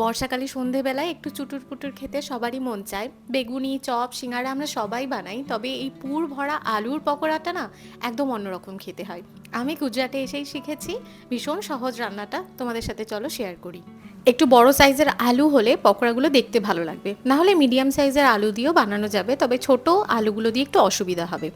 বর্ষাকালে সন্ধেবেলায় একটু চুটুর পুটুর খেতে সবারই মন চায়। বেগুনি, চপ, সিঙ্গারা আমরা সবাই বানাই, তবে এই পুর ভরা আলুর পকোড়াটা না একদম অন্যরকম খেতে হয়। আমি গুজরাটে এসেই শিখেছি ভীষণ সহজ রান্নাটা, তোমাদের সাথে চলো শেয়ার করি। একটু বড় সাইজের আলু হলে পকোড়াগুলো দেখতে ভালো লাগবে, না হলে মিডিয়াম সাইজের আলু দিয়েও বানানো যাবে, তবে ছোট আলুগুলো দিয়ে একটু অসুবিধা হবে।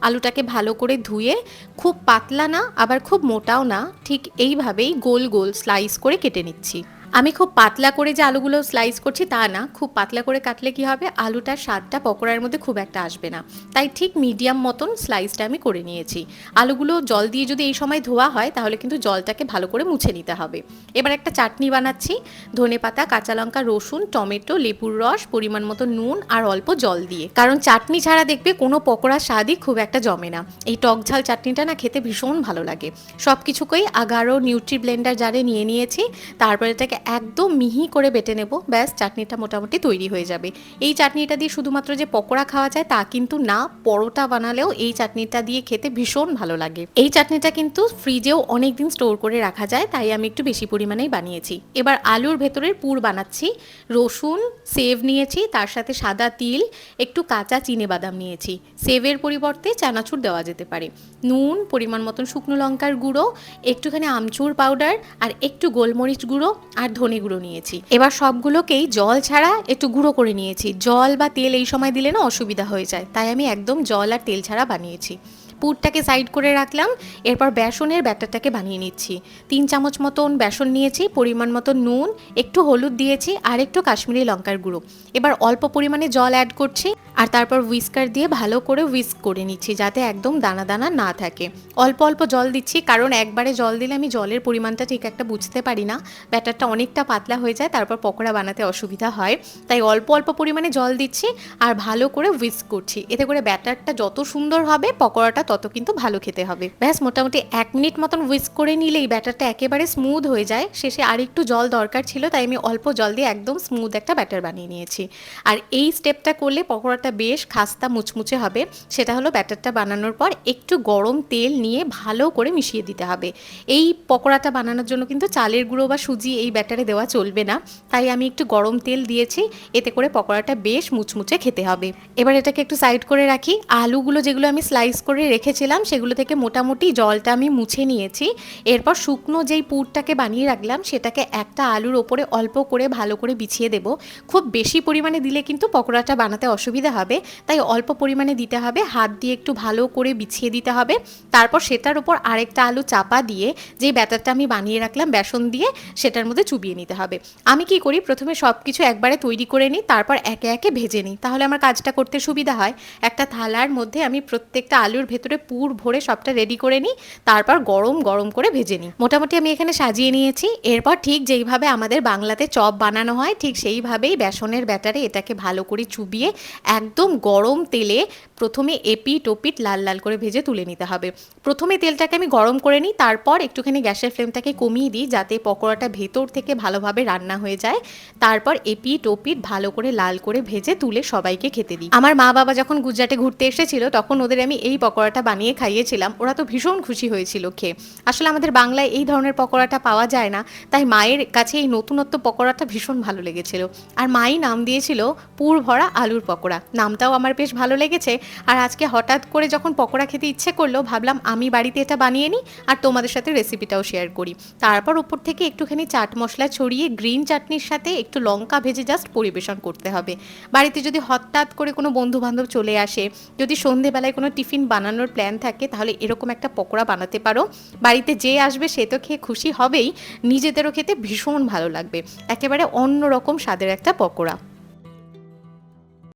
আলুটাকে ভালো করে ধুয়ে খুব পাতলা না আবার খুব মোটাও না, ঠিক এইভাবেই গোল গোল স্লাইস করে কেটে নিচ্ছি। আমি খুব পাতলা করে যে আলুগুলো স্লাইস করছি তা না, খুব পাতলা করে কাটলে কি হবে, আলুটার স্বাদটা পকোড়ার মধ্যে খুব একটা আসবে না। তাই ঠিক মিডিয়াম মতন স্লাইসটা আমি করে নিয়েছি। আলুগুলো জল দিয়ে যদি এই সময় ধোয়া হয় তাহলে কিন্তু জলটাকে ভালো করে মুছে নিতে হবে। এবার একটা চাটনি বানাচ্ছি। ধনেপাতা, কাঁচা লঙ্কা, রসুন, টমেটো, লেবুর রস, পরিমাণ মতো নুন আর অল্প জল দিয়ে, কারণ চাটনি ছাড়া দেখবে কোনো পকোড়ার স্বাদই খুব একটা জমে না। এই টক ঝাল চাটনিটা না খেতে ভীষণ ভালো লাগে। সব কিছুকেই আগারো নিউট্রি ব্লেন্ডার জারে নিয়ে নিয়েছি। তারপর এটাকে একদম মিহি করে বেটে নেব, ব্যাস চাটনিটা মোটামুটি তৈরি হয়ে যাবে। এই চাটনিটা দিয়ে শুধুমাত্র যে পকোড়া খাওয়া যায় তা কিন্তু না, পরোটা বানালেও এই চাটনিটা দিয়ে খেতে ভীষণ ভালো লাগে। এই চাটনিটা কিন্তু ফ্রিজেও অনেক দিন স্টোর করে রাখা যায়, তাই আমি একটু বেশি পরিমাণেই বানিয়েছি। এবার আলুর ভেতরের পুর বানাচ্ছি। রসুন, সেভ নিয়েছি, তার সাথে সাদা তিল, একটু কাঁচা চিনেবাদাম নিয়েছি। সেভের পরিবর্তে চানাচুর দেওয়া যেতে পারে। নুন, পরিমাণ মতন শুকনো লঙ্কার গুঁড়ো, একটুখানি আমচুর পাউডার আর একটু গোলমরিচ গুঁড়ো আর ধনে গুঁড়ো নিয়েছি। এবার সবগুলোকেই জল ছাড়া একটু গুঁড়ো করে নিয়েছি। জল বা তেল এই সময় দিলে না অসুবিধা হয়ে যায়, তাই আমি একদম জল আর তেল ছাড়া বানিয়েছি। পুরটাকে সাইড করে রাখলাম। এরপর বেসনের ব্যাটারটাকে বানিয়ে নিচ্ছি। 3 চামচ মতন বেসন নিয়েছি, পরিমাণ মতো নুন, একটু হলুদ দিয়েছি আর একটু কাশ্মীরি লঙ্কার গুঁড়ো। এবার অল্প পরিমাণে জল অ্যাড করছি আর তারপর হুইস্কার দিয়ে ভালো করে হুইস্ক করে নিচ্ছি, যাতে একদম দানা দানা না থাকে। অল্প অল্প জল দিচ্ছি, কারণ একবারে জল দিলে আমি জলের পরিমাণটা ঠিক একটা বুঝতে পারি না, ব্যাটারটা অনেকটা পাতলা হয়ে যায়, তারপর পকোড়া বানাতে অসুবিধা হয়। তাই অল্প অল্প পরিমাণে জল দিচ্ছি আর ভালো করে হুইস্ক করছি। এতে করে ব্যাটারটা যত সুন্দর হবে পকোড়াটা তত কিন্তু ভালো খেতে হবে। ব্যাস মোটামুটি 1 মিনিট মতন হুইস্ক করে নিলেই ব্যাটারটা একেবারে স্মুথ হয়ে যায়। শেষে আর একটু জল দরকার ছিল, তাই আমি অল্প জল দিয়ে একদম স্মুথ একটা ব্যাটার বানিয়ে নিয়েছি। আর এই স্টেপটা করলে পকোড়াটা বেশ খাস্তা মুচমুচে হবে। সেটা হলো, ব্যাটারটা বানানোর পর একটু গরম তেল নিয়ে ভালো করে মিশিয়ে দিতে হবে। এই পকোড়াটা বানানোর জন্য কিন্তু চালের গুঁড়ো বা সুজি এই ব্যাটারে দেওয়া চলবে না, তাই আমি একটু গরম তেল দিয়েছি। এতে করে পকোড়াটা বেশ মুচমুচে খেতে হবে। এবার এটাকে একটু সাইড করে রাখি। আলুগুলো যেগুলো আমি স্লাইস করে রেখেছিলাম সেগুলো থেকে মোটামুটি জলটা আমি মুছে নিয়েছি। এরপর শুকনো যেই পুরটাকে বানিয়ে রাখলাম সেটাকে একটা আলুর ওপরে অল্প করে ভালো করে বিছিয়ে দেব। খুব বেশি পরিমাণে দিলে কিন্তু পকোড়াটা বানাতে অসুবিধা হবে, তাই অল্প পরিমাণে দিতে হবে। হাত দিয়ে একটু ভালো করে বিছিয়ে দিতে হবে। তারপর সেটার উপর আরেকটা আলু চাপা দিয়ে যেই ব্যাটারটা আমি বানিয়ে রাখলাম বেসন দিয়ে, সেটার মধ্যে চুবিয়ে নিতে হবে। আমি কি করি, প্রথমে সব কিছু একবারে তৈরি করে নিই, তারপর একে একে ভেজে নিই, তাহলে আমার কাজটা করতে সুবিধা হয়। একটা থালার মধ্যে আমি প্রত্যেকটা আলুর ভেতরে পুর ভরে সবটা রেডি করে নিই, তারপর গরম গরম করে ভেজে নিই। মোটামুটি আমি এখানে সাজিয়ে নিয়েছি। এরপর ঠিক যেইভাবে আমাদের বাংলাতে চপ বানানো হয় ঠিক সেইভাবেই বেসনের ব্যাটারে এটাকে ভালো করে চুবিয়ে একদম গরম তেলে প্রথমে এপিট ওপিট লাল লাল করে ভেজে তুলে নিতে হবে। প্রথমে তেলটাকে আমি গরম করে নিই, তারপর একটুখানি গ্যাসের ফ্লেমটাকে কমিয়ে দিই, যাতে পকোড়াটা ভেতর থেকে ভালোভাবে রান্না হয়ে যায়। তারপর এপিট ওপিট ভালো করে লাল করে ভেজে তুলে সবাইকে খেতে দিই। আমার মা বাবা যখন গুজরাটে ঘুরতে এসেছিল তখন ওদের আমি এই পকোড়াটা বানিয়ে খাইয়েছিলাম, ওরা তো ভীষণ খুশি হয়েছিল খেয়ে। আসলে আমাদের বাংলায় এই ধরনের পকোড়াটা পাওয়া যায় না, তাই মায়ের কাছে এই নতুনত্ব পকোড়াটা ভীষণ ভালো লেগেছিল। আর মাই নাম দিয়েছিল পুর ভরা আলুর পকোড়া। নামটাও আমার বেশ ভালো লেগেছে। আর আজকে হঠাৎ করে যখন পকোড়া খেতে ইচ্ছে করলো, ভাবলাম আমি বাড়িতে এটা বানিয়ে নিই আর তোমাদের সাথে রেসিপিটাও শেয়ার করি। তারপর উপর থেকে একটুখানি চাট মশলা ছড়িয়ে গ্রিন চাটনির সাথে একটু লঙ্কা ভেজে জাস্ট পরিবেশন করতে হবে। বাড়িতে যদি হঠাৎ করে কোনো বন্ধু বান্ধব চলে আসে, যদি সন্ধেবেলায় কোনো টিফিন বানানোর প্ল্যান থাকে, তাহলে এরকম একটা পকোড়া বানাতে পারো। বাড়িতে যে আসবে সে তো খেয়ে খুশি হবেই, নিজেদেরও খেতে ভীষণ ভালো লাগবে। একেবারে অন্যরকম স্বাদের একটা পকোড়া।